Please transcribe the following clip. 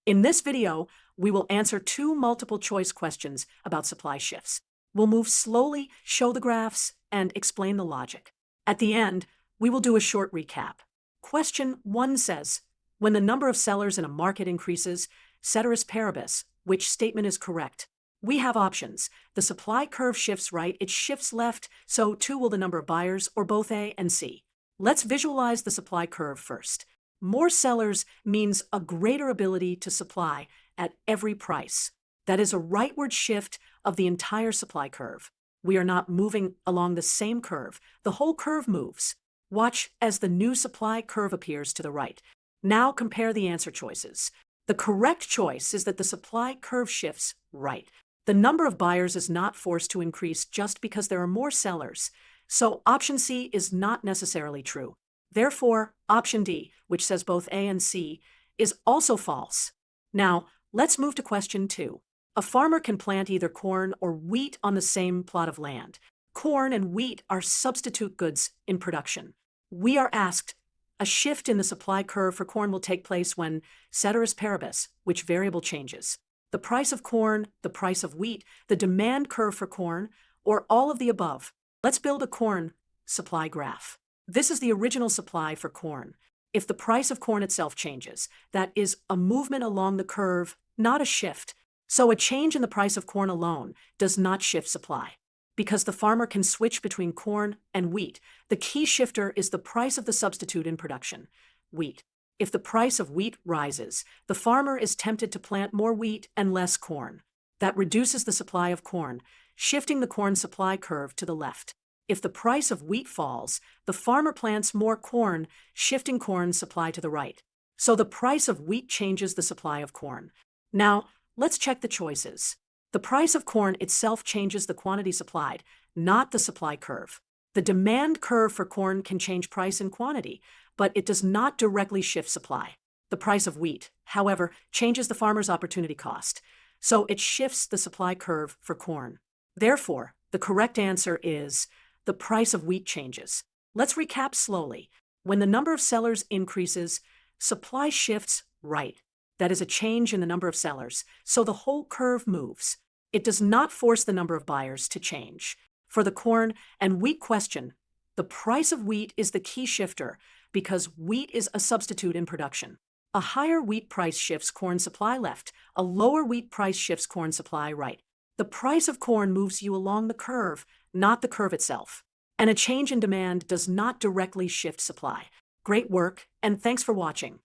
In this video, we will answer two multiple choice questions about supply shifts. We'll move slowly, show the graphs, and explain the logic. At the end, we will do a short recap. Question 1 says, when the number of sellers in a market increases, ceteris paribus, which statement is correct? We have options. The supply curve shifts right, it shifts left, so too will the number of buyers, or both A and C. Let's visualize the supply curve first. More sellers means a greater ability to supply at every price. That is a rightward shift of the entire supply curve. We are not moving along the same curve. The whole curve moves. Watch as the new supply curve appears to the right. Now compare the answer choices. The correct choice is that the supply curve shifts right. The number of buyers is not forced to increase just because there are more sellers. So option C is not necessarily true. Therefore, option D, which says both A and C, is also false. Now, let's move to question 2. A farmer can plant either corn or wheat on the same plot of land. Corn and wheat are substitute goods in production. We are asked, a shift in the supply curve for corn will take place when ceteris paribus, which variable changes? The price of corn, the price of wheat, the demand curve for corn, or all of the above? Let's build a corn supply graph. This is the original supply for corn. If the price of corn itself changes, that is a movement along the curve, not a shift. So a change in the price of corn alone does not shift supply. Because the farmer can switch between corn and wheat, the key shifter is the price of the substitute in production, wheat. If the price of wheat rises, the farmer is tempted to plant more wheat and less corn. That reduces the supply of corn, shifting the corn supply curve to the left. If the price of wheat falls, the farmer plants more corn, shifting corn supply to the right. So the price of wheat changes the supply of corn. Now, let's check the choices. The price of corn itself changes the quantity supplied, not the supply curve. The demand curve for corn can change price and quantity, but it does not directly shift supply. The price of wheat, however, changes the farmer's opportunity cost, so it shifts the supply curve for corn. Therefore, the correct answer is the price of wheat changes. Let's recap slowly. When the number of sellers increases, supply shifts right. That is a change in the number of sellers, so the whole curve moves. It does not force the number of buyers to change. For the corn and wheat question, the price of wheat is the key shifter because wheat is a substitute in production. A higher wheat price shifts corn supply left, a lower wheat price shifts corn supply right. The price of corn moves you along the curve, not the curve itself. And a change in demand does not directly shift supply. Great work, and thanks for watching.